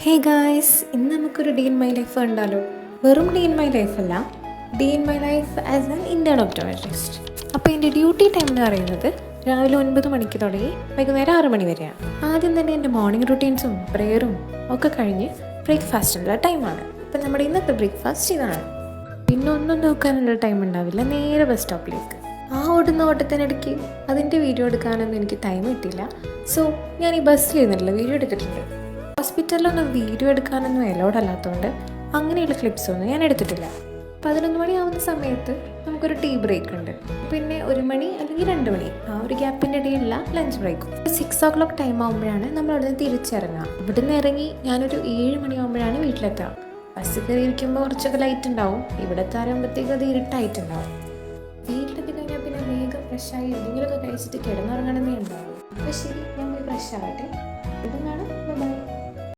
Hey guys, ഇന്ന് നമുക്കൊരു day in my life കണ്ടാലോ. വെറും ഡേ ഇൻ മൈ ലൈഫ് അല്ല, day in my life as an Indian optometrist. അപ്പോൾ എൻ്റെ ഡ്യൂട്ടി ടൈം എന്ന് പറയുന്നത് രാവിലെ 9 മണിക്ക് തുടങ്ങി വൈകുന്നേരം 6 മണി വരെയാണ്. ആദ്യം തന്നെ എൻ്റെ മോർണിംഗ് റുട്ടീൻസും പ്രെയറും ഒക്കെ കഴിഞ്ഞ് ബ്രേക്ക്ഫാസ്റ്റിനുള്ള ടൈമാണ്. അപ്പം നമ്മുടെ ഇന്നത്തെ ബ്രേക്ക്ഫാസ്റ്റ് ഇതാണ്. പിന്നെ ഒന്നും നോക്കാനുള്ള ടൈം ഉണ്ടാവില്ല, നേരെ ബസ് സ്റ്റോപ്പിലേക്ക്. ആ ഓടുന്ന ഓട്ടത്തിനിടയ്ക്ക് അതിൻ്റെ വീഡിയോ എടുക്കാനൊന്നും എനിക്ക് ടൈം കിട്ടിയില്ല. സോ ഞാൻ ഈ ബസ്സിലിരുന്നില്ല വീഡിയോ എടുത്തിട്ടുണ്ട്. ഹോസ്പിറ്റലിലൊന്നും വീഡിയോ എടുക്കാനൊന്നും അലൗഡ് അല്ലാത്തതുകൊണ്ട് അങ്ങനെയുള്ള ക്ലിപ്സൊന്നും ഞാൻ എടുത്തിട്ടില്ല. 11 മണിയാവുന്ന സമയത്ത് നമുക്കൊരു ടീ ബ്രേക്ക് ഉണ്ട്. പിന്നെ 1 മണി അല്ലെങ്കിൽ 2 മണി ആ ഒരു ഗ്യാപ്പിൻ്റെ ഇടയിലുള്ള ലഞ്ച് ബ്രേക്കും. 6 o'clock ടൈം ആകുമ്പോഴാണ് നമ്മൾ അവിടെ നിന്ന് തിരിച്ചിറങ്ങുക. ഇവിടെ നിന്ന് ഇറങ്ങി ഞാനൊരു 7 മണിയാകുമ്പോഴാണ് വീട്ടിലെത്തുക. ബസ് കയറി ഇരിക്കുമ്പോൾ കുറച്ചൊക്കെ ലൈറ്റ് ഉണ്ടാവും. ഇവിടെ എത്താറുമ്പോഴത്തേക്കും അത് ഇരുട്ടായിട്ടുണ്ടാവും. വീട്ടിലെത്തി കഴിഞ്ഞാൽ പിന്നെ വേഗം ഫ്രഷായി എന്തെങ്കിലുമൊക്കെ കഴിച്ചിട്ട് കിടന്നുറങ്ങണമെന്നേ ഉണ്ടാവും. അപ്പോൾ ശരി, ഞാൻ പോയി ഫ്രഷ് ആവട്ടെ. ഇതെന്നാണ്